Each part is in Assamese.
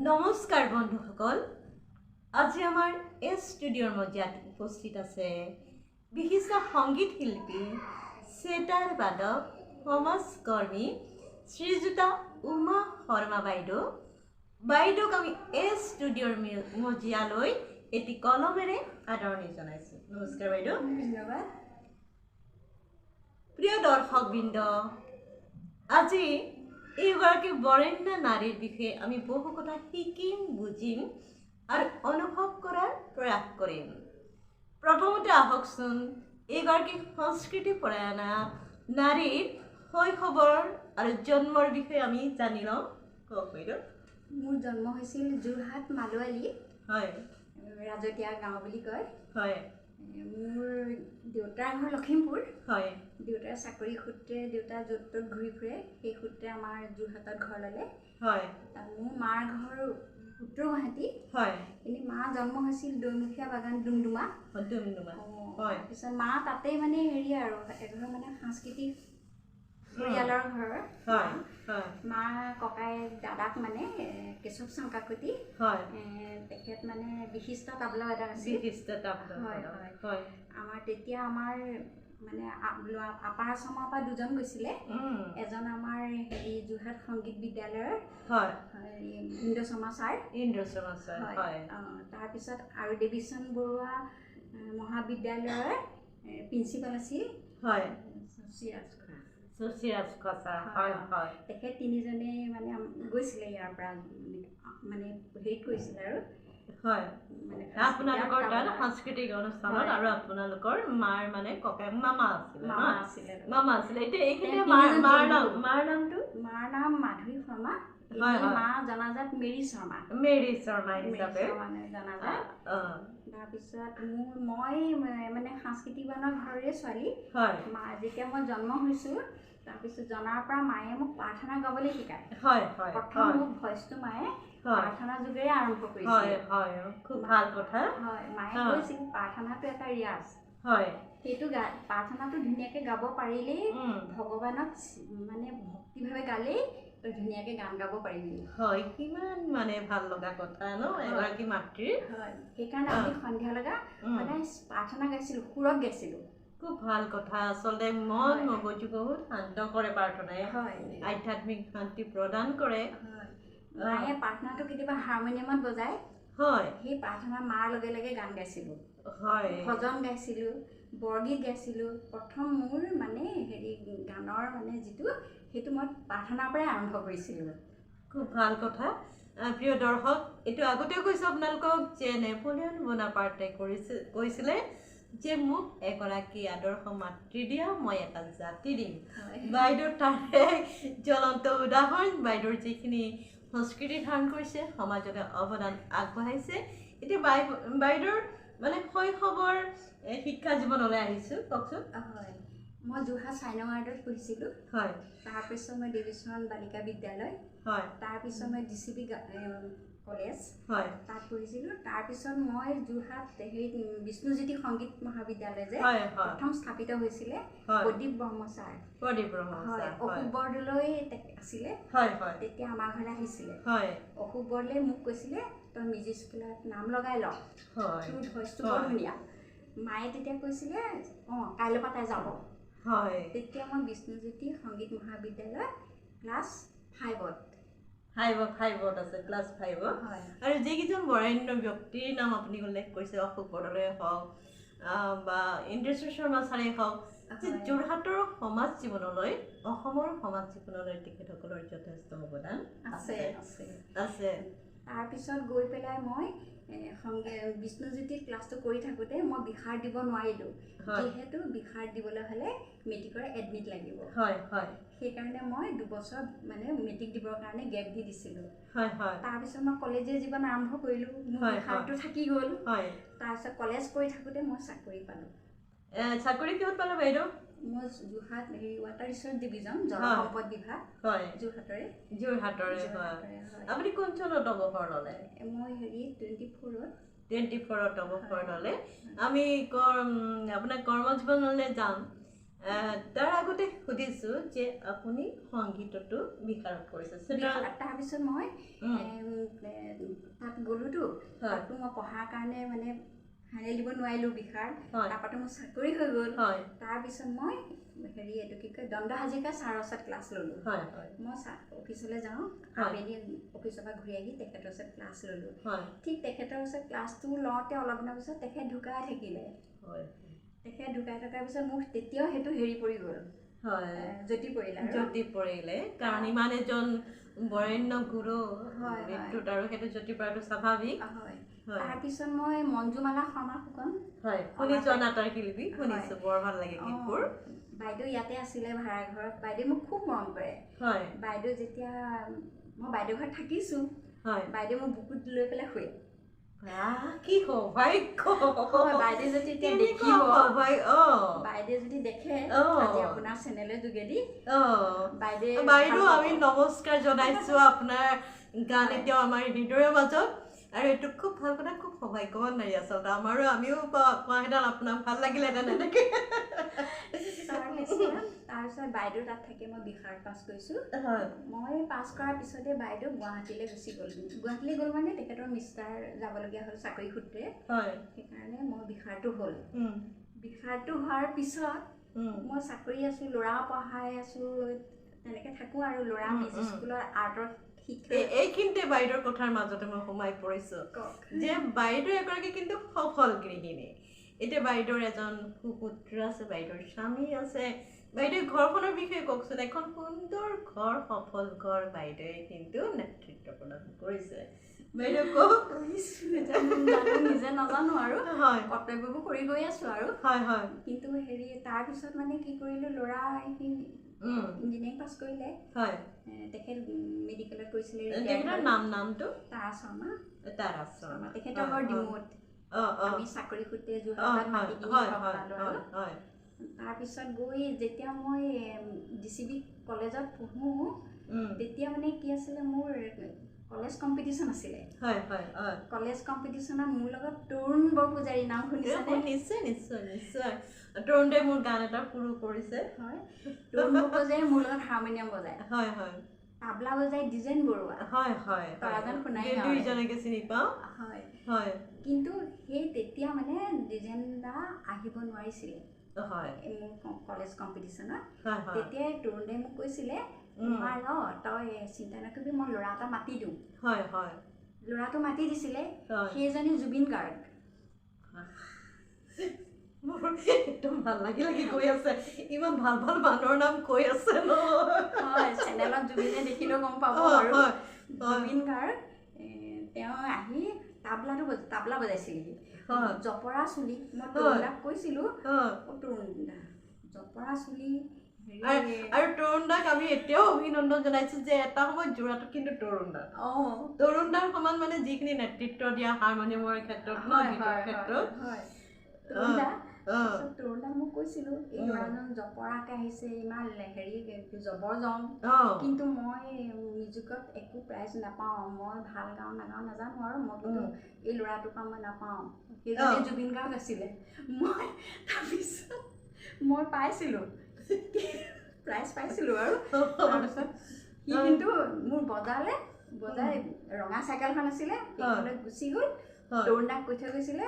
নমস্কাৰ বন্ধুসকল, আজি আমাৰ এই ষ্টুডিঅ'ৰ মজিয়াত উপস্থিত আছে বিশিষ্ট সংগীত শিল্পী, সেতাৰ বাদক, সমাজকৰ্মী শ্ৰীযুতা উমা শৰ্মা বাইদেউ। বাইদেউক আমি এই ষ্টুডিঅ'ৰ মজিয়ালৈ এটি কলমেৰে আদৰণি জনাইছোঁ। নমস্কাৰ বাইদেউ। ধন্যবাদ। প্ৰিয় দৰ্শকবৃন্দ, আজি এইগৰাকী বৰেণ্য নাৰীৰ বিষয়ে আমি বহু কথা শিকিম, বুজিম আৰু অনুভৱ কৰাৰ প্ৰয়াস কৰিম। প্ৰথমতে আহকচোন এইগৰাকী সংস্কৃতি পৰায়ণা নাৰীৰ শৈশৱৰ আৰু জন্মৰ বিষয়ে আমি জানি লওঁ। কওক বাইদেউ। মোৰ জন্ম হৈছিল যোৰহাট মালোৱালি, হয়, ৰাজতীয়া গাঁও বুলি কয়। হয়। মোৰ দেউতাৰ ঘৰ লখিমপুৰ। হয়। দেউতাৰ চাকৰি সূত্ৰে দেউতা য'ত ত'ত ঘূৰি ফুৰে, সেই সূত্ৰে আমাৰ যোৰহাটত ঘৰ ল'লে। হয়। মোৰ মাৰ ঘৰ উত্তৰ গুৱাহাটী। হয়। এনেই মা জন্ম হৈছিল দৈমুখীয়া বাগান ডুমডুমা। হয়। তাৰপিছত মা তাতেই মানে আৰু এঘৰ মানে সাংস্কৃতিক পৰিয়ালৰ ঘৰৰ। হয়। হয়। মা ককায়েক দাদাক মানে কেশৱ চাংকাকতি। হয়। তেখেত মানে বিশিষ্ট তাবলাবাদক আছিল। বিশিষ্ট তাবলাবাদক। হয়। হয়। আমাৰ তেতিয়া আমাৰ মানে আপাৰ আচামৰ পৰা দুজন গৈছিলে। এজন আমাৰ যোৰহাট সংগীত বিদ্যালয়ৰ ইন্দ্ৰ শৰ্মা ছাৰ। হয়। তাৰপিছত আৰু দেৱীচন্দ বৰুৱা মহাবিদ্যালয়ৰ প্ৰিন্সিপাল আছিল। হয়। তেখেত তিনিজনে মানে গৈছিলে ইয়াৰ পৰা মানে হেৰিত গৈছিলে আৰু। হয়। আপোনালোকৰ তাত সাংস্কৃতিক অনুষ্ঠানত আৰু আপোনালোকৰ মাৰ মানে ককায়েক মামা আছিলে। এতিয়া এইখিনি মাৰ নামটো? মাৰ নাম মাধুৰী শৰ্মা। মা জনাজাত মেৰী শৰ্মা। হিচাপে জনাজাত। তাৰপিছত মই মানে সাংস্কৃতিক বানৰ ঘৰৰে ছোৱালী। মা যেতিয়া মই জন্ম হৈছোঁ, তাৰপিছত জনাৰ পৰা মায়ে মোক প্ৰাৰ্থনা গাবলৈ শিকায়। প্ৰথম মোক ভইচটো মায়ে প্ৰাৰ্থনা যোগেৰে আৰম্ভ কৰিছিল। খুব ভাল কথা। হয়। মায়ে কৈছিল প্ৰাৰ্থনাটো এটা ৰিয়াজ। সেইটো প্ৰাৰ্থনাটো ধুনীয়াকৈ গাব পাৰিলেই, ভগৱানক মানে ভক্তিভাৱে গালেই তই ধুনীয়াকৈ গান গাব পাৰিবি। হয়। কিমান মানে ভাল লগা কথা ন এগৰাকী মাতৃৰ। হয়। সেইকাৰণে আমি সন্ধিয়া লগা সদায় প্ৰাৰ্থনা গাইছিলোঁ, সুৰত গাইছিলোঁ। খুব ভাল কথা। আচলতে মন মগজু বহুত শান্ত কৰে প্ৰাৰ্থনাই। আধ্যাত্মিক শান্তি প্ৰদান কৰে। মায়ে প্ৰাৰ্থনাটো কেতিয়াবা হাৰমনিয়ামত বজায়। হয়। সেই প্ৰাৰ্থনা মাৰ লগে লগে গান গাইছিলোঁ। হয়। ভজন গাইছিলোঁ, বৰগীত গাইছিলোঁ। প্ৰথম মোৰ মানে গানৰ মানে যিটো সেইটো মই প্ৰাৰ্থনাৰ পৰাই আৰম্ভ কৰিছিলোঁ। খুব ভাল কথা। প্ৰিয় দৰ্শক, এইটো আগতেও কৈছোঁ আপোনালোকক যে নেপোলিয়ন বনাপাৰ্টে কৈছিলে যে মোক এগৰাকী আদৰ্শ মাতৃ দিয়া, মই এটা জাতি দিম। বাইদেউৰ তাৰে জ্বলন্ত উদাহৰণ। বাইদেউৰ যিখিনি সংস্কৃতি ধাৰণ কৰিছে, সমাজলৈ অৱদান আগবঢ়াইছে। এতিয়া বাইদেউৰ মানে শৈশৱৰ শিক্ষা জীৱনলৈ আহিছোঁ। কওকচোন। হয়। মই যোৰহাট চাইনাৱাৰ্ডত পঢ়িছিলোঁ। হয়। তাৰপিছত মই দেৱীচৰণ বালিকা বিদ্যালয়। হয়। তাৰপিছত মই DCB কলেজ। হয়। তাত পঢ়িছিলোঁ। তাৰপিছত মই যোৰহাট বিষ্ণুজ্যোতি সংগীত মহাবিদ্যালয় যে প্ৰথম স্থাপিত হৈছিলে, প্ৰদীপ ব্ৰহ্ম ছাৰ। হয়। অশোক বৰদলৈ আছিলে। তেতিয়া আমাৰ ঘৰলৈ আহিছিলে। অশোক বৰদলৈ মোক কৈছিলে তই মিউজিক স্কুলত নাম লগাই ল, তোৰ ভইচটো বৰ ধুনীয়া। মায়ে তেতিয়া কৈছিলে কাইলৈৰ পৰা তাই যাব। তেতিয়া মই বিষ্ণুজ্যোতি সংগীত মহাবিদ্যালয় ক্লাছ 5ত আছে। ক্লাছ 5ত। আৰু যিকেইজন বৰেণ্য ব্যক্তিৰ নাম আপুনি উল্লেখ কৰিছে, অশোক বৰদলৈ হওক বা ইন্দ্ৰেশ্বৰ শৰ্মা ছাৰেই হওক, যে যোৰহাটৰ সমাজ জীৱনলৈ, অসমৰ সমাজ জীৱনলৈ তেখেতসকলৰ যথেষ্ট অৱদান আছে। তাৰপিছত গৈ পেলাই মই বিষ্ণুজ্যোতিত ক্লাছটো কৰি থাকোঁতে মই বিশাৰদ দিব নোৱাৰিলোঁ। যিহেতু বিশাৰদ দিবলৈ হ'লে মেট্ৰিকৰ এডমিট লাগিব। সেইকাৰণে মই 2 বছৰ মানে মেট্ৰিক দিবৰ কাৰণে গেপ দি দিছিলোঁ। তাৰপিছত মই কলেজীয়া জীৱন আৰম্ভ কৰিলোঁ। মোৰ বিশাৰদটো থাকি গ'ল। তাৰপিছত কলেজ কৰি থাকোঁতে মই চাকৰি পালোঁ। চাকৰি কিহত পালে বাইদেউ? মই যোৰহাট ৱাটাৰ ৰিচৰ্চ ডিভিজন, জলসম্পদ বিভাগ, যোৰহাটৰে। আপুনি কোন চনত অৱসৰ ল'লে? মই 24ত। 24ত অৱসৰ ল'লে। আমি আপোনাৰ কৰ্মজীৱনলৈ যাম। তাৰ আগতে সুধিছো যে আপুনি সংগীততো বিশাৰদ কৰিছে তাৰপিছত মই তাত গ'লোতো তাতো মই পঢ়াৰ কাৰণে মানে ফাইনেল দিব নোৱাৰিলোঁ বিশাৰ তাৰপৰাতো মোৰ চাকৰি হৈ গ'ল তাৰপিছত মই হেৰি এইটো কি কয় দণ্ড হাজৰিকা ছাৰৰ ওচৰত ক্লাছ ল'লোঁ মই অফিচলৈ যাওঁ আবেলি অফিচৰ পৰা ঘূৰি আহি তেখেতৰ ওচৰত ক্লাছ ল'লোঁ ঠিক তেখেতৰ ওচৰত ক্লাছটো লওঁতে অলপ দিনৰ পিছত তেখেত ঢুকাই থাকিলে তেখেত ঢুকাই থকাৰ পিছত মোক তেতিয়াও সেইটো হেৰি পৰি গ'ল জ্যোতি পৰিলে কাৰণ ইমান এজন বৰেণ্য গুৰু মৃত্যুত আৰু সেইটো জ্যোতি পৰাটো স্বাভাৱিক তাৰপিছত মই মঞ্জুমালা শৰ্মা ফুকন শুনিছো নাটাৰ শিল্পী শুনিছো বৰ ভাল লাগে গীতবোৰ বাইদেউ ইয়াতে আছিলে ভাড়াঘৰত বাইদেউ মোক খুব মৰম কৰে বাইদেউ যেতিয়া মই বাইদেউ ঘৰত থাকিছো বাইদেউ মোক বুকুত লৈ পেলাই শুৱে কি সৌভাগ্য বাইদেউ যদি এতিয়া দেখিব বাইদেউ যদি দেখে আজি আপোনাৰ চেনেলৰ যোগেদি বাইদেউ আমি নমস্কাৰ জনাইছো আপোনাৰ গান এতিয়াও আমাৰ হৃদয়ৰ মাজত আৰু এইটো খুব ভাল কথা খুব সৌভাগ্যৱান নাৰী আচলতে আমাৰো আমিও কোৱাহেঁতেন আপোনাক ভাল লাগিলেহেঁতেন এনেকে তাৰপিছত বাইদেউ তাত থাকি মই বিশাৰদ পাছ কৰিছোঁ মই পাছ কৰাৰ পিছতে বাইদেউ গুৱাহাটীলৈ গুচি গ'ল গুৱাহাটীলৈ গ'ল মানে তেখেতৰ মিষ্টাৰ যাবলগীয়া হ'ল চাকৰি সূত্ৰে সেইকাৰণে মই বিশাৰদটো হ'ল বিশাৰদটো হোৱাৰ পিছত মই চাকৰি আছোঁ ল'ৰা পঢ়াই আছোঁ তেনেকৈ থাকোঁ আৰু ল'ৰা নিজ স্কুলৰ আৰ্টৰ এইখিনিতে বাইদেউৰ কথাৰ মাজতে মই সোমাই পৰিছো যে বাইদেউ এগৰাকী কিন্তু সফল গৃহিণী এতিয়া বাইদেউৰ এজন সুপুত্ৰ আছে বাইদেউৰ স্বামী আছে বাইদেউ ঘৰখনৰ বিষয়ে কওকচোন এখন সুন্দৰ ঘৰ সফল ঘৰ বাইদেৱে কিন্তু নেতৃত্ব প্ৰদান কৰিছে বাইদেউ কওক নিজে নাজানো আৰু কৰ্তব্যবোৰ কৰি গৈ আছো আৰু কিন্তু হেৰি তাৰপিছত মানে কি কৰিলোঁ ল'ৰা ইঞ্জিনিয়াৰিং পাছ কৰিলে তেখেত মেডিকেলত কৰিছিলে নামটো তাৰা শৰ্মা তেখেতৰ ঘৰ ডিমৌত আমি চাকৰি সূত্ৰে যোৰহাটত মাটি কিনি পালোঁ আৰু তাৰপিছত গৈ যেতিয়া মই DCB কলেজত পঢ়োঁ তেতিয়া মানে কি আছিলে মোৰ কলেজ কম্পিটিশ্যন আছিলে কলেজ কম্পিটিশ্যনত মোৰ লগত তৰুণ বৰপূজাৰী নাম শুনিছেনে নিশ্চয় তৰুণে মোৰ গান এটা সুৰো কৰিছে তৰুণ বৰপূজাৰী মোৰ লগত হাৰমনিয়াম বজায় তাবলা বজায় ডিজেন বৰুৱা তৰাজান শুনাই দুইজনকে চিনি পাওঁ কিন্তু সেই তেতিয়া মানে ডিজেন দা আহিব নোৱাৰিছিলে মোৰ কলেজ কম্পিটিশ্যনত তেতিয়াই তৰুণে মোক কৈছিলে তই চিন্তা নকৰিবি মই ল'ৰা এটা মাতি দিওঁ ল'ৰাটো মাতি দিছিলে সেইজনী জুবিন গাৰ্গ একদম ভাল লাগি কৈ আছে ইমান ভাল ভাল মানুহৰ নাম কৈ আছে চেনেলত জুবিনে দেখিলেও গম পাব আৰু জুবিন গাৰ্গ তেওঁ আহি তাবলা বজাইছিলেহি জপৰা চুলি মই তৰুণদাক কৈছিলোঁ তৰুণদা জপৰা চুলি আৰু তৰুণদাক আমি এতিয়াও অভিনন্দন জনাইছো যে এটা সময়ত যোৰাটো কিন্তু তৰুণদাৰ সমান মানে যিখিনি নেতৃত্ব দিয়া হাৰমনিয়ামৰ ক্ষেত্ৰত গীতৰ ক্ষেত্ৰত তৰুণদাক মোক কৈছিলোঁ এই ল'ৰাজন জপৰাকে আহিছে ইমান হেৰি জবৰ জং কিন্তু মই মিউজিকত একো প্ৰাইজ নাপাওঁ মই ভাল গাওঁ নাগাওঁ নাজানো আৰু মই কিন্তু এই ল'ৰাটোৰ পৰা মই নাপাওঁ সেইজনে জুবিন গাৰ্গ আছিলে মই তাৰপিছত মই পাইছিলোঁ প্ৰাইজ পাইছিলোঁ আৰু তাৰপিছত সি কিন্তু মোৰ বজাই ৰঙা চাইকেলখন আছিলে সেইখনলৈ গুচি গ'ল তৰুণদাক কৈ থৈ গৈছিলে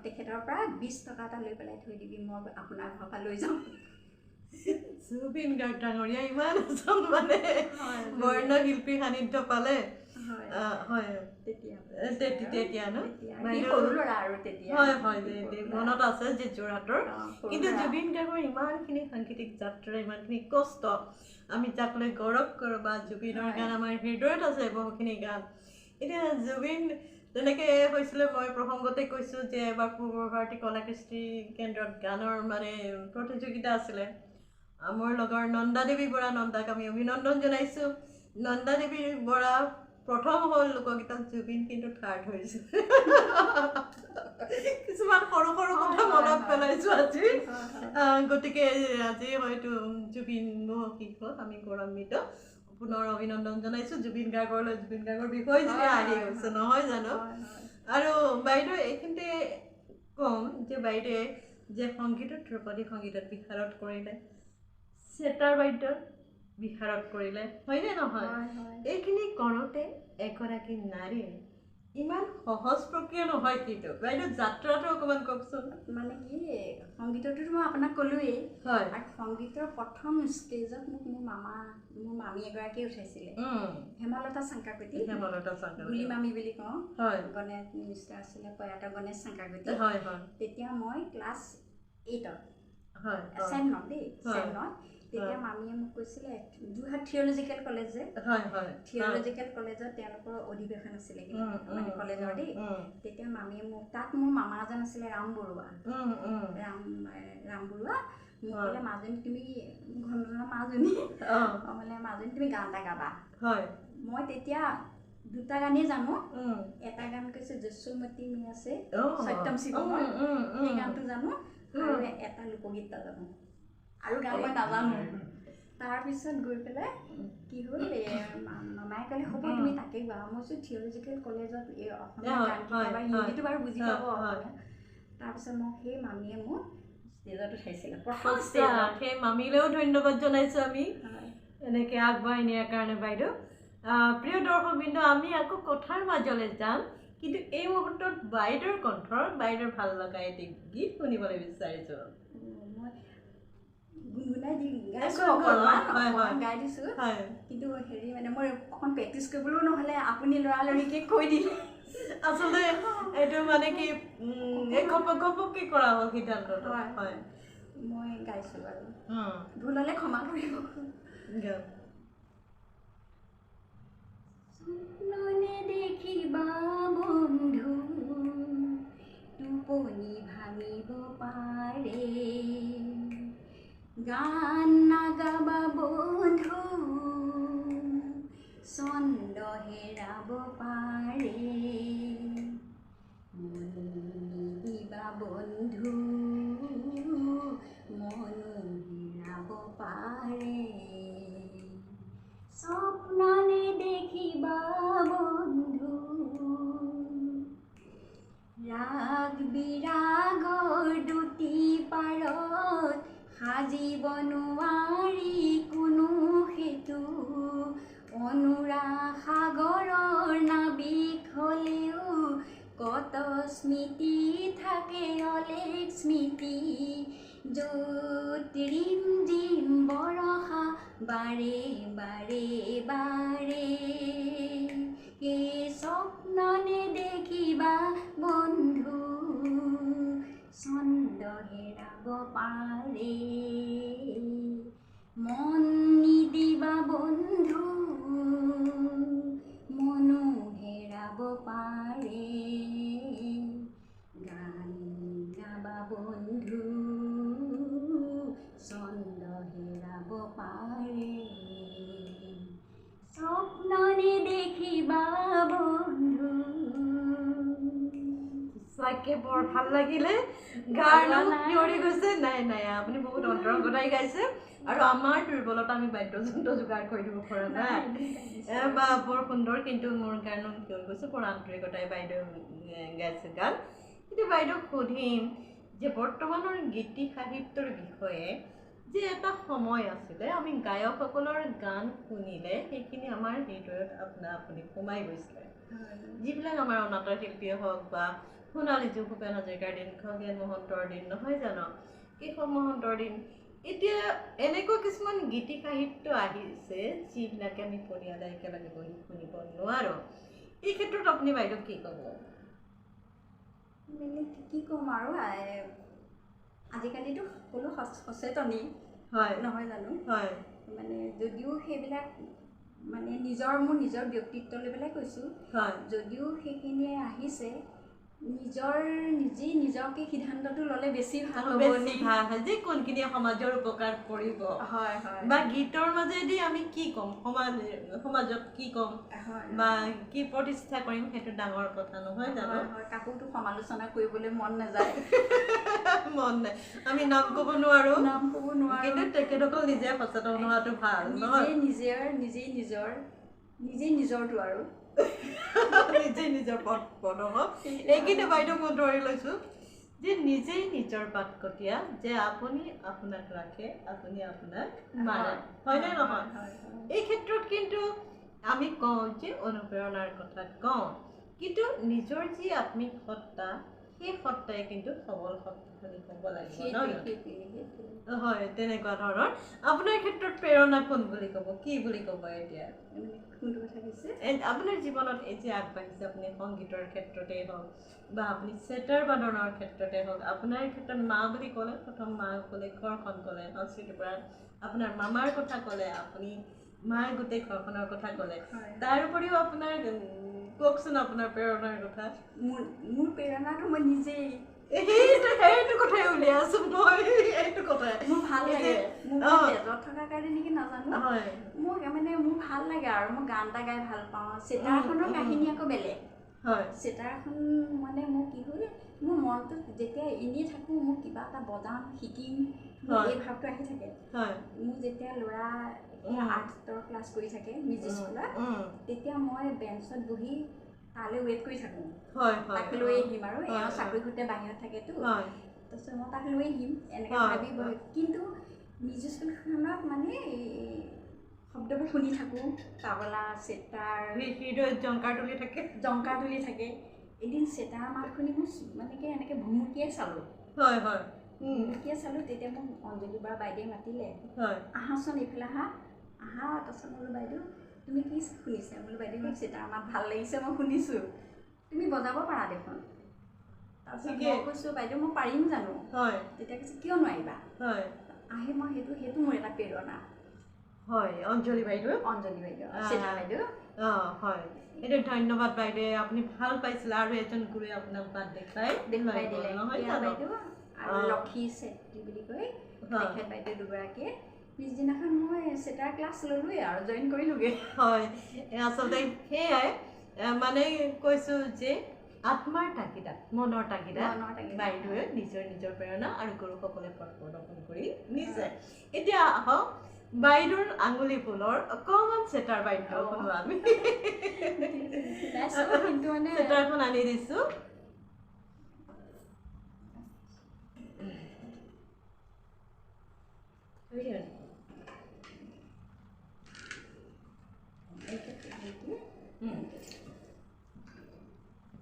তেখেতৰ পৰা 20 টকা এটা লৈ পেলাই থৈ দিবি মই আপোনাৰ ঘৰৰ পৰা লৈ যাওঁ জুবিন গাৰ্গ ডাঙৰীয়া ইমান এজন মানে বৰ্ণ শিল্পী সান্নিধ্য পালে তেতিয়া মনত আছে যে যোৰহাটৰ কিন্তু জুবিন গাৰ্গৰ ইমানখিনি সাংগীতিক যাত্ৰা ইমানখিনি কষ্ট আমি যাক লৈ গৌৰৱ কৰোঁ বা জুবিনৰ গান আমাৰ হৃদয়ত আছে বহুখিনি গান এতিয়া জুবিন তেনেকে হৈছিলে মই প্ৰসংগতে কৈছোঁ যে এবাৰ পূৰ্ব ভাৰতী কলাকৃষ্টি কেন্দ্ৰত গানৰ মানে প্ৰতিযোগিতা আছিলে মোৰ লগৰ নন্দাদেৱী বৰা নন্দাক আমি অভিনন্দন জনাইছোঁ নন্দাদেৱী বৰা প্ৰথম হ'ল লোকগীতত জুবিন কিন্তু থাৰ্ড হৈছিল কিছুমান সৰু সৰু কথা মনত পেলাইছোঁ আজি গতিকে আজি হয়তো জুবিন শেষত আমি গৌৰৱান্বিত পুনৰ অভিনন্দন জনাইছোঁ জুবিন গাৰ্গৰ বিষয়ে যেতিয়া আহি গৈছে নহয় জানো আৰু বাইদেউ এইখিনিতে ক'ম যে বাইদেৱে যে সংগীতত ধ্ৰুপদী সংগীতত বিশাৰদ কৰিলে চেতাৰ বাদ্যত বিশাৰদ কৰিলে হয়নে নহয় এইখিনি কৰোঁতে এগৰাকী নাৰীৰ ইমান সহজ প্ৰক্ৰিয়া নহয় কিন্তু বাইদেউ যাত্ৰাটো অকণমান কওকচোন মানে কি সংগীততো মই আপোনাক ক'লোৱেই হয় আৰু সংগীতৰ প্ৰথম ষ্টেজত মোক মোৰ মামী এগৰাকীয়ে উঠাইছিলে হেমলতা শংকাকতি গুলি মামী বুলি কওঁ গণেশ মিনিষ্টাৰ আছিলে প্ৰয়াত গণেশ শংকাকতি তেতিয়া মই ক্লাছ 8ত ছেভেনত দেই ছেভেনত তেতিয়া মামীয়ে মোক কৈছিলে যোৰহাট থিয়লজিকেল কলেজ যে থিয়লজিকেল কলেজত তেওঁলোকৰ অধিৱেশন আছিলে মানে কলেজৰ দেই তেতিয়া মামীয়ে মোক তাত মোৰ মামা এজন আছিলে ৰাম বৰুৱা মোক ক'লে মাজনী তুমি ঘনজনা মাজনী মানে মাজনী তুমি গান এটা গাবা মই তেতিয়া দুটা গানেই জানো এটা গান কৈছে যশোমতী মি আছে সত্যম শিৱমৰ সেই গানটো জানো আৰু এটা লোকগীত জানো আৰু গান মই নাজানো তাৰপিছত গৈ পেলাই কি হ'ল মামাই ক'লে হ'ব তুমি তাকে গোৱা মই কৈছোঁ থিয়লজিকেল কলেজত এই অসমীয়া গান গাবা হিন্দীটো বাৰু বুজি পাব অসমীয়া তাৰপিছত মোক সেই মামীয়ে মোক ষ্টেজত উঠাইছিলে সেই মামীলৈও ধন্যবাদ জনাইছোঁ আমি এনেকৈ আগবঢ়াই নিয়াৰ কাৰণে বাইদেউ প্ৰিয় দৰ্শকবৃন্দ আমি আকৌ কথাৰ মাজলৈ যাম কিন্তু এই মুহূৰ্তত বাইদেউৰ কণ্ঠৰ বাইদেউৰ ভাল লগা এটি গীত শুনিবলৈ বিচাৰিছোঁ মই গুণগুণাই গাইছোঁ অকণমান গাই দিছোঁ কিন্তু হেৰি মানে মই অকণ প্ৰেক্টিছ কৰিবলৈও নহ'লে আপুনি লৰালৰিকৈ কৈ দিলে আচলতে এইটো মানে কি ঘপককৈ কৰা হ'ল সিদ্ধান্তটো হয় মই গাইছোঁ বাৰু ভুল হ'লে ক্ষমা কৰিব স্বপ্ননে দেখিবা বন্ধু টোপনি ভাঙিব পাৰে গান নাগাবা বন্ধু ছন্দ হেৰাব পাৰে দিবা বন্ধু মনো হেৰাব পাৰে স্বপ্ননে দেখিবা বন্ধু ৰাগ বিৰাগৰ দুটি পাৰত সাজিব নোৱাৰি কোনো সেতু অনুৰাগ সাগৰৰ নাবিক হ'লেও কত স্মৃতি থাকে অলেখ স্মৃতি য'ত ৰিম জিম বৰষা বাৰে বাৰে বাৰে এই স্বপ্ননে দেখিবা বন্ধু ছন্দ হেৰাব পাৰে মন নিদিবা বন্ধু মনো হেৰাব পাৰে গান গাবা বন্ধু ছন্দ হেৰাব পাৰে স্বপ্ননে দেখিবা বন্ধু সঁচাকৈ বৰ ভাল লাগিলে গানো শিয়ৰি গৈছে নাই নাই আপুনি বহুত অন্তৰংগতাই গাইছে আৰু আমাৰ দুৰ্বলতা আমি বাদ্যযন্ত্ৰ যোগাৰ কৰি দিব পৰা নাই বা বৰ সুন্দৰ কিন্তু মোৰ গানো শিয়ৰি গৈছে বৰ আন্তৰিকতাই বাইদেউ গাইছে গান কিন্তু বাইদেউক সুধিম যে বৰ্তমানৰ গীতি সাহিত্যৰ বিষয়ে যে এটা সময় আছিলে আমি গায়কসকলৰ গান শুনিলে সেইখিনি আমাৰ হৃদয়ত আপুনি সোমাই গৈছিলে যিবিলাক আমাৰ অনাথ শিল্পীয়ে হওক বা সোণালী যুগ ভূপেন হাজৰিকাৰ দিন খগেন মহন্তৰ দিন নহয় জানো কেশৱ মহন্তৰ দিন এতিয়া এনেকুৱা কিছুমান গীতি সাহিত্য আহিছে যিবিলাকে আমি পৰিয়ালে একেলগে বহি শুনিব নোৱাৰোঁ এই ক্ষেত্ৰত আপুনি বাইদেউ কি ক'ব মানে কি ক'ম আৰু আজিকালিতো সকলো সচেতনেই হয় নহয় জানো হয় মানে যদিও সেইবিলাক মানে মোৰ নিজৰ ব্যক্তিত্ব লৈ পেলাই কৈছোঁ হয় যদিও সেইখিনিয়ে আহিছে নিজেই নিজকে সিদ্ধান্তটো ল'লে বেছি ভাল হ'ব যে কোনখিনি সমাজৰ উপকাৰ কৰিব হয় হয় বা গীতৰ মাজেদি আমি কি ক'ম সমাজত কি ক'ম বা কি প্ৰতিষ্ঠা কৰিম সেইটো ডাঙৰ কথা নহয় জানো কাকোতো সমালোচনা কৰিবলৈ মন নাযায় মন নাই আমি নাম ক'ব নোৱাৰো কিন্তু তেখেতসকল নিজে সচেতন হোৱাটো ভাল নহয় নিজেই নিজৰটো আৰু নিজে নিজৰ পদ হওক এইখিনি বাইদেউ মই ধৰি লৈছোঁ যে নিজেই নিজৰ পাতকটীয়া যে আপুনি আপোনাক ৰাখে আপুনি আপোনাক মাৰে হয়নে নহয় এই ক্ষেত্ৰত কিন্তু আমি কওঁ যে অনুপ্ৰেৰণাৰ কথা কওঁ কিন্তু নিজৰ যি আত্মিক সত্তা সেই সত্তাই কিন্তু সবল শক্তিশালী হ'ব লাগিব হয় তেনেকুৱা ধৰণৰ আপোনাৰ ক্ষেত্ৰত প্ৰেৰণা কোন বুলি ক'ব কি বুলি ক'ব এতিয়া আপোনাৰ জীৱনত এই যে আগবাঢ়িছে আপুনি সংগীতৰ ক্ষেত্ৰতেই হওক বা আপুনি চেটাৰ বাদনৰ ক্ষেত্ৰতে হওক আপোনাৰ ক্ষেত্ৰত মা বুলি ক'লে প্ৰথম মা ক'লে ঘৰখন ক'লে সংস্কৃতিৰ পৰা আপোনাৰ মামাৰ কথা ক'লে আপুনি মাৰ গোটেই ঘৰখনৰ কথা ক'লে তাৰ উপৰিও আপোনাৰ কওকচোন আপোনাৰ প্ৰেৰণাৰ কথা মোৰ প্ৰেৰণাটো মই নিজেই সেইটো কথাই উলিয়াইছো মই এইটো কথাই মোৰ ভাল লাগে মোৰ তেজত থকা কাৰণে নেকি নাজানো মোক মানে মোৰ ভাল লাগে আৰু মই গান এটা গাই ভাল পাওঁ চেটাৰখনৰ কাহিনী আকৌ বেলেগ হয় চেটাৰখন মানে মোৰ কি হ'ল মোৰ মনটো যেতিয়া এনেই থাকোঁ মোক কিবা এটা বজাম শিকিম এই ভাৱটো আহি থাকে মোৰ যেতিয়া ল'ৰা আৰ্টৰ ক্লাছ কৰি থাকে মিউজিক স্কুলত তেতিয়া মই বেঞ্চত বহি তালৈ ৱেইট কৰি থাকোঁ তাক লৈ আহিম আৰু এওঁ চাকৰি সূত্ৰে বাহিৰত থাকেতো তাৰপিছত মই তাক লৈ আহিম এনেকৈ ভাবি বহি কিন্তু মিউজিক স্কুলখনত মানে শব্দবোৰ শুনি থাকোঁ তাবলা চেটাৰ জংকাৰ তুলি থাকে এদিন চেটাৰ মাত শুনি মোৰ মানে কি এনেকৈ ভুমুকিয়াই চালোঁ ভুমুকিয়াই চালোঁ তেতিয়া মোক অঞ্জলি বাৰ বাইদেৱে মাতিলে আহাচোন এইফালে আহা তাৰপিছত বোলো বাইদেউ তুমি কি শুনিছা বোলো বাইদেউ কৈছে তাৰ মাত ভাল লাগিছে মই শুনিছোঁ তুমি বজাব পাৰা দেখোন তাৰপিছত মই কৈছোঁ বাইদেউ মই পাৰিম জানো তেতিয়া কৈছে কিয় নোৱাৰিবা আহে মই সেইটো মোৰ এটা প্ৰেৰণা হয় অঞ্জলি বাইদেউ চেতা বাইদেউ হয় এইটো ধন্যবাদ বাইদেউ আপুনি ভাল পাইছিলে আৰু এজন গুৰুৱে আপোনাক বাট দেখুৱাই দিলে বাইদেউ আৰু লক্ষী চেত্ৰী বুলি কয় তেখেত বাইদেউ দুগৰাকীয়ে পিছদিনাখন মই চেটাৰ ক্লাছ ল'লোৱে আৰু জইন কৰিলোঁগৈ হয় আচলতে সেয়াই মানে কৈছোঁ যে আত্মাৰ তাগিদাত মনৰ তাগিদাত বাইদেৱে নিজৰ প্ৰেৰণা আৰু গুৰুসকলে পথ প্ৰদৰ্শন কৰি নিছে এতিয়া আহক বাইদেউৰ আঙুলি ফুলৰ অকণমান চেটাৰ বাইদেউ শুনো আমি চেটাৰখন আনি দিছোঁ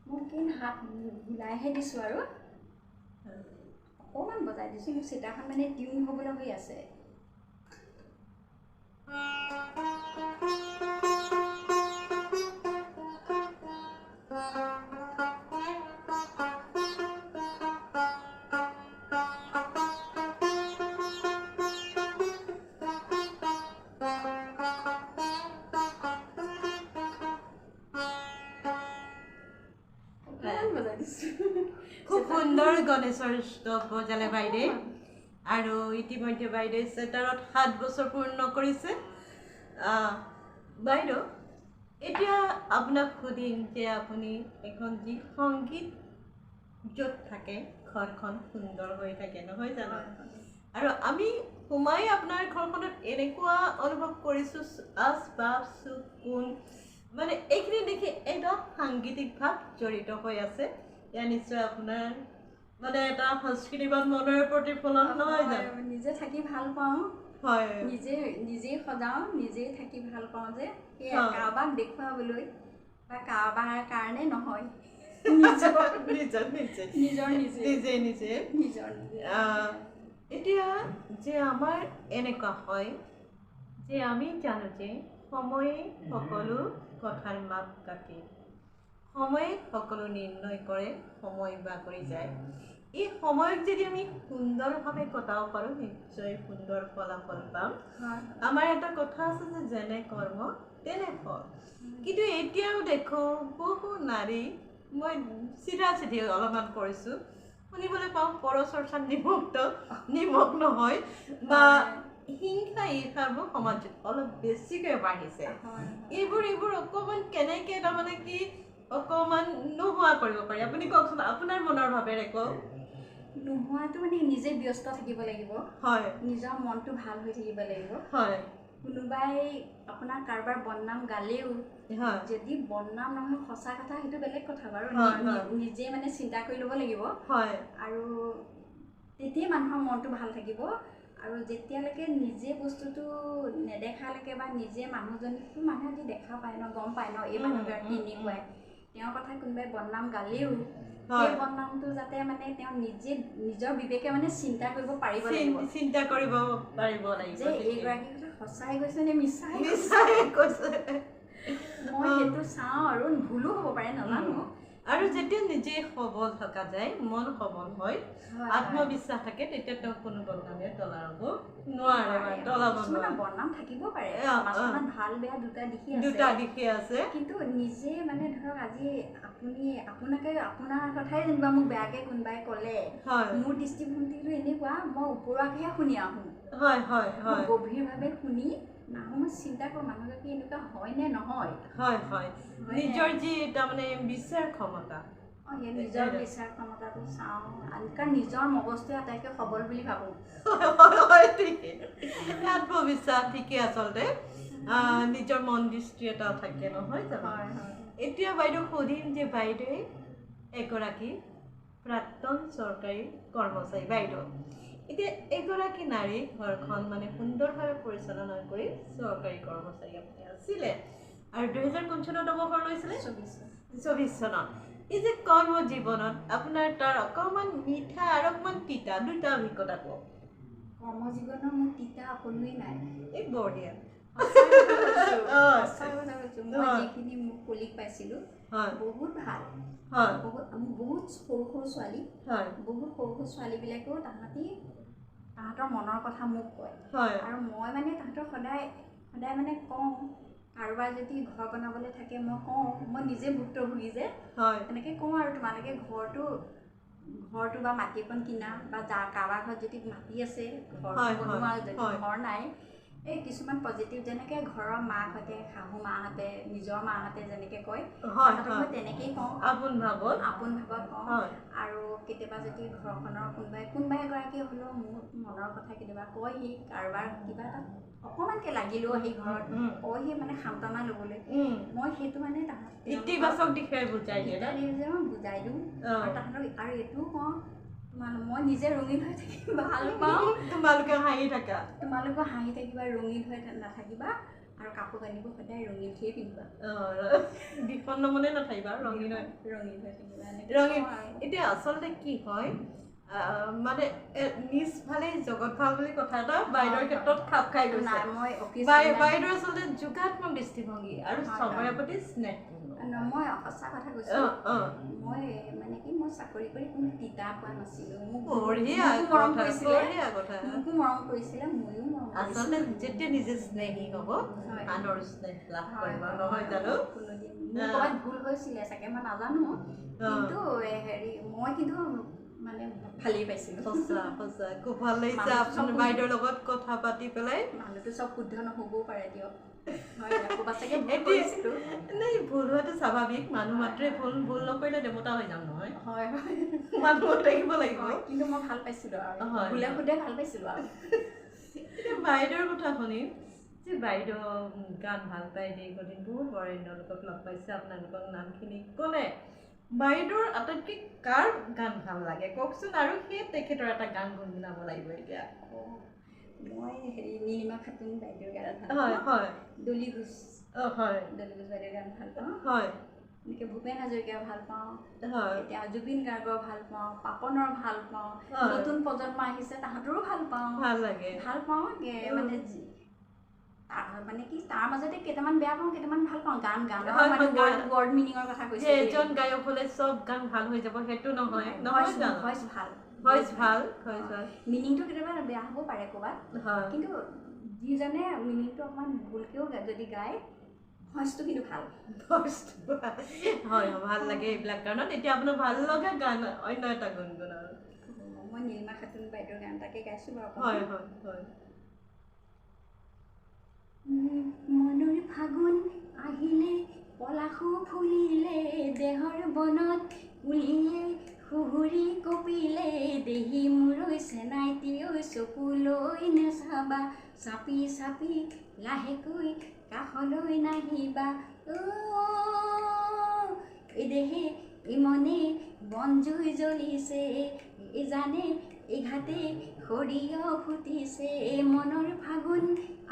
মোক হাত বুলাইহে দিছোঁ আৰু অকণমান বজাই দিছোঁ মোৰ চেটাৰখন মানে টিউন হ'বলৈ হৈ আছে খুব সুন্দৰ গণেশৰ ষ্টভ বজালে বাইদেউ আৰু ইতিমধ্যে বাইদেউ চেটাৰত 7 বছৰ পূৰ্ণ কৰিছে বাইদেউ এতিয়া আপোনাক সুধিম যে আপুনি এখন যি সংগীত য'ত থাকে ঘৰখন সুন্দৰ হৈ থাকে নহয় জানো আৰু আমি সোমাই আপোনাৰ ঘৰখনত এনেকুৱা অনুভৱ কৰিছোঁ আচবাব চুক কোণ মানে এইখিনি দেখি এটা সাংগীতিক ভাৱ জড়িত হৈ আছে ইয়াৰ নিশ্চয় আপোনাৰ মানে এটা সংস্কৃতিবাদ মনৰ প্ৰতিফলন নহয় জানো নিজে থাকি ভাল পাওঁ হয় নিজেই সজাওঁ নিজেই থাকি ভাল পাওঁ যে কাৰোবাক দেখুৱাবলৈ বা কাৰোবাৰ কাৰণে নহয় নিজৰ এতিয়া যে আমাৰ এনেকুৱা হয় যে আমি জানো যে সময়ে সকলো কথাৰ মাপ কাটি সময়ে সকলো নিৰ্ণয় কৰে সময় বাগৰি যায় এই সময়ক যদি আমি সুন্দৰভাৱে কটাব পাৰোঁ নিশ্চয় সুন্দৰ ফলাফল পাম আমাৰ এটা কথা আছে যে যেনে কৰ্ম তেনে ফল কিন্তু এতিয়াও দেখোঁ বহু নাৰী মই চিধি অলপমান কৰিছোঁ শুনিবলৈ পাওঁ পৰচৰ্চাত নিমগ্ন হয় বা হিংসা ঈৰ্ষাবোৰ সমাজত অলপ বেছিকৈ বাঢ়িছে এইবোৰ অকণমান কেনেকৈ তাৰমানে কি অকণমান নোহোৱা কৰিব পাৰি আপুনি কওকচোন আপোনাৰ মনৰ ভাৱেৰে কওক নোহোৱাটো মানে নিজে ব্যস্ত থাকিব লাগিব হয় নিজৰ মনটো ভাল হৈ থাকিব লাগিব হয় কোনোবাই আপোনাৰ কাৰোবাৰ বদনাম গালেও যদি বদনাম নহয় সঁচা কথা সেইটো বেলেগ কথা বাৰু নিজে মানে চিন্তা কৰি ল'ব লাগিব আৰু তেতিয়াই মানুহৰ মনটো ভাল থাকিব আৰু যেতিয়ালৈকে নিজে বস্তুটো নেদেখালৈকে বা নিজে মানুহজনীকটো মানুহে যদি দেখা পায় ন গম পায় ন এই মানুহগৰাকী এনেকুৱাই তেওঁৰ কথা কোনোবাই বদনাম গালেও সেই বদনামটো যাতে মানে তেওঁ নিজে নিজৰ বিবেকে মানে চিন্তা কৰিব পাৰিব লাগিব যে এইগৰাকী কথা সঁচাই কৈছে নে মিছাই কৈছে মই সেইটো চাওঁ আৰু ভুলো হ'ব পাৰে নাজানো আৰু যেতিয়া নিজে সবল থকা যায় মন সবল হয় আত্মবিশ্বাস থাকে তেতিয়া তেওঁ কোনো বদনামে তলাব নোৱাৰে বদনাম থাকিব পাৰে ভাল বেয়া দুটা দিশে আছে কিন্তু নিজে মানে ধৰক আজি আপুনি আপোনাৰ কথাই যেনিবা মোক বেয়াকে কোনোবাই ক'লে মোৰ দৃষ্টিভংগীটো এনেকুৱা মই ওপৰুৱাকৈহে শুনি আহোঁ গভীৰভাৱে শুনি মই চিন্তা কৰোঁ মানুহগৰাকী এনেকুৱা হয় নে নহয় নিজৰ যি তাৰমানে বিচাৰ ক্ষমতা নিজৰ বিচাৰ ক্ষমতাটো চাওঁ কাৰণ নিজৰ মগজটোৱে আটাইতকৈ সবল বুলি ভাবোঁ আত্মবিশ্বাস ঠিকে আচলতে নিজৰ মন দৃষ্টি এটা থাকে নহয় জানো এতিয়া বাইদেউ সুধিম যে বাইদেৱে এগৰাকী প্ৰাক্তন চৰকাৰী কৰ্মচাৰী বাইদেউ এতিয়া এগৰাকী নাৰী ঘৰখন মানে সুন্দৰভাৱে পৰিচালনা কৰি চৰকাৰী কৰ্মচাৰী আপুনি আছিলে আৰু 2005 চনত অৱসৰ লৈছিলে 24 চনত এই যে কৰ্ম জীৱনত আপোনাৰ তাৰ অকণমান মিঠা আৰু অকণমান তিতা দুটা অভিজ্ঞতা কওক কৰ্ম জীৱনৰ মোৰ তিতা অকণোৱেই নাই এই বঢ়িয়া মই যিখিনি মোৰ কলিগ পাইছিলোঁ বহুত ভাল বহুত সৰু সৰু ছোৱালী বহুত সৰু সৰু ছোৱালীবিলাকেও তাহাঁতৰ মনৰ কথা মোক কয় আৰু মই মানে তাহাঁতক সদায় মানে কওঁ কাৰোবাৰ যদি ঘৰ বনাবলৈ থাকে মই কওঁ মই নিজে ভুক্তভোগী যে এনেকৈ কওঁ আৰু তোমালোকে ঘৰটো বা মাটি অকণ কিনা বা কাৰোবাৰ ঘৰত যদি মাটি আছে ঘৰ বনোৱা যদি ঘৰ নাই এই কিছুমান পজিটিভ যেনেকৈ ঘৰৰ মাকহঁতে শাহু মাহঁতে নিজৰ মাহঁতে যেনেকৈ কয় মই তেনেকেই কওঁ আপোন ভাৱত কওঁ আৰু কেতিয়াবা যদি ঘৰখনৰ কোনোবাই এগৰাকী হ'লেও মোৰ মনৰ কথা কেতিয়াবা কয়হি কাৰোবাৰ কিবা এটা অকণমানকৈ লাগিলেও সেই ঘৰত কয়হি মানে সান্তনা ল'বলৈ মই সেইটো মানে ইতিবাচক দিশে বুজাই দিওঁ আৰু তাহাঁতক আৰু এইটোও কওঁ মই নিজে ৰঙীন হৈ থাকিম ভাল পাওঁ তোমালোকে হাঁহি থাকিবা ৰঙীন হৈ নাথাকিবা আৰু কাপোৰ কানিবোৰ সদায় ৰঙীনকৈ পিন্ধিবা বিষণ্ণ মনে নাথাকিবা ৰঙীন হৈ থাকিবা এতিয়া আচলতে কি হয় মানে নিজ ভালেই জগত ভাল বুলি কথা এটা বাইদেউৰ ক্ষেত্ৰত খাপ খাই গৈছে বাইদেউৰ আচলতে যোগাত্মক দৃষ্টিভংগী আৰু চবৰে প্ৰতি স্নেহ মই সঁচা কথা কৈছোঁ মই মানে কি মই চাকৰি কৰি কোনো তিতা পোৱা নাছিলোঁ মোকো মৰম কৰিছিলে ময়ো মৰম আচলতে যেতিয়া নিজে স্নেহী হ'ব আনৰ স্নেহ লাভ কৰিব নহয় জানো কোনোদিন মোৰ ক'ৰবাত ভুল হৈছিলে চাগে মই নাজানো কিন্তু মই কিন্তু মানে ভালেই পাইছিলোঁ সঁচা খুব ভাল লাগিছে আপোনাৰ বাইদেউৰ লগত কথা পাতি পেলাই মানুহটো চব শুদ্ধ নহ'বও পাৰে দিয়ক ভুল হোৱাটো স্বাভাৱিক মানুহ মাত্ৰে ভুল নকৰিলে দেৱতা হৈ যাম নহয় মানুহ থাকিব লাগিব কিন্তু মই ভাল পাইছিলোঁ আৰু ভুলে ভাল পাইছিলোঁ আৰু এতিয়া বাইদেউৰ কথা শুনিম যে বাইদেউ গান ভাল পায় দীৰ্ঘদিন বহুত বৰেণ্য লোকক লগ পাইছে আপোনালোকৰ নামখিনি ক'লে বাইদেউৰ আটাইতকৈ কাৰ গান ভাল লাগে কওকচোন আৰু সেই তেখেতৰ এটা গান গুণগুণাব লাগিব এতিয়া মই নীলিমা খাতুন বাইদেউৰ গান ভাল পাওঁ দলি ঘোষ বাইদেউৰ গান ভাল পাওঁ এনেকৈ ভূপেন হাজৰিকা ভাল পাওঁ এতিয়া জুবিন গাৰ্গৰ ভাল পাওঁ পাপনৰ ভাল পাওঁ নতুন প্ৰজন্ম আহিছে তাহাঁতৰো ভাল পাওঁ মানে কি তাৰ মাজতে কেইটামান বেয়া পাওঁ কেইটামান ভাল পাওঁ গানৰ ৱৰ্ড মিনিঙৰ কথা কৈছে এজন গায়ক হ'লে চব গান ভাল হৈ যাব সেইটো নহয় ভইচ ভাল মিনিংটো কেতিয়াবা বেয়া হ'ব পাৰে ক'ৰবাত কিন্তু যিজনে মিনিংটো অকণমান ভুলকৈও যদি গায় ভইচটো কিন্তু ভাল ভাল লাগে এইবিলাক কাৰণত এতিয়া আপোনাৰ ভাল লগা গান অন্য এটা গুণগুণ আৰু মই নীলিমা খাতুন বাইদেউৰ গান এটাকে গাইছোঁ বাৰু মনৰ ফাগুন আহিলে পলাশো ফুলিলে দেহৰ বনত উলিয়ে সুহুৰি কপিলে দেহি মূৰৈ চেনাইটি ঐ চকুলৈ নেচাবা চাপি চাপি লাহেকৈ কাষলৈ নাহিবা এই দেহে ইমনে বনজুই জ্বলিছে জানে এঘাতে সৰিয়হ ফুটিছে মনৰ ফাগুন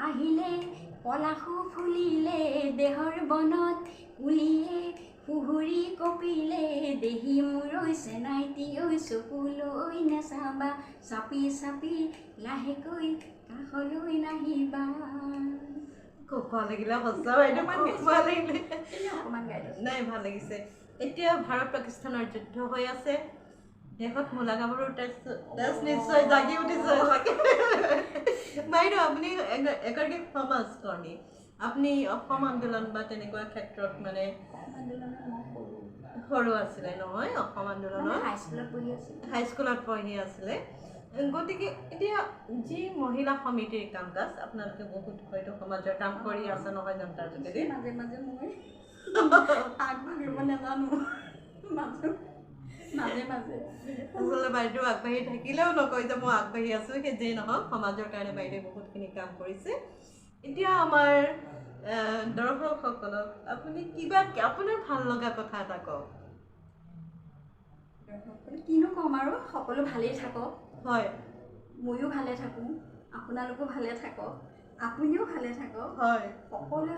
আহিলে পলাশু ফুলিলে দেহৰ বনত কুলিয়ে সুহুৰি কপিলে দেহি মূৰৈ চেনাইটি ঐ চকুলৈ নেচাবা চাপি চাপি লাহেকৈ কাষলৈ নাহিবা খুব ভাল লাগিলে সঁচা বাইদেউ ভাল লাগিলে অকণমান গাই নাই ভাল লাগিছে এতিয়া ভাৰত পাকিস্তানৰ যুদ্ধ হৈ আছে দেশত মূলা গাভৰুৰ তেজ নিশ্চয় জাগি উঠিছে বাইদেউ আপুনি এগৰাকী সমাজকৰ্মী আপুনি অসম আন্দোলন বা তেনেকুৱা ক্ষেত্ৰত মানে সৰু আছিলে নহয় অসম আন্দোলনৰ হাইস্কুলত পঢ়ি আছিলে গতিকে এতিয়া যি মহিলা সমিতিৰ কাম কাজ আপোনালোকে বহুত হয়তো সমাজৰ কাম কৰি আছে নহয় জানো তাৰ যোগেদি মাজে মাজে মই আগবাঢ়িব নাজানো মাজে মাজে আচলতে বাইদেউ আগবাঢ়ি থাকিলেও নকয় যে মই আগবাঢ়ি আছোঁ সেই যেই নহওক সমাজৰ কাৰণে বাইদেৱে বহুতখিনি কাম কৰিছে এতিয়া আমাৰ দৰ্শকসকলক আপুনি কিবা আপোনাৰ ভাল লগা কথা এটা কওক কিনো ক'ম আৰু সকলো ভালেই থাকক হয় ময়ো ভালে থাকোঁ আপোনালোকো ভালে থাকক আপুনিও ভালে থাকক হয় সকলোৱে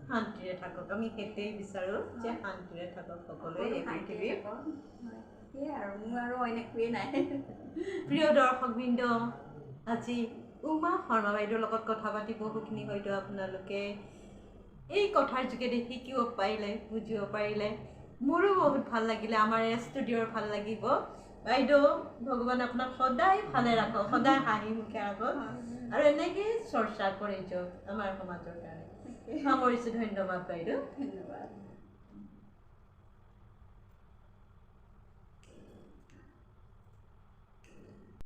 শান্তিৰে থাকক আমি সেইটোৱেই বিচাৰোঁ যে শান্তিৰে থাকক সকলোৱে এই পৃথিৱীত সেয়াই আৰু মোৰ আৰু অইন একোৱেই নাই প্ৰিয় দৰ্শকবৃন্দ আজি উমা শৰ্মা বাইদেউৰ লগত কথা পাতি বহুখিনি হয়তো আপোনালোকে এই কথাৰ যোগেদি শিকিব পাৰিলে বুজিব পাৰিলে মোৰো বহুত ভাল লাগিলে আমাৰ এই ষ্টুডিঅ'ৰ ভাল লাগিব বাইদেউ ভগৱান আপোনাক সদায় ভালে ৰাখক সদায় হাঁহি মুখে ৰাখক আৰু এনেকৈ চৰ্চা কৰি যাওক আমাৰ সমাজৰ কাৰণে সামৰিছোঁ ধন্যবাদ বাইদেউ ধন্যবাদ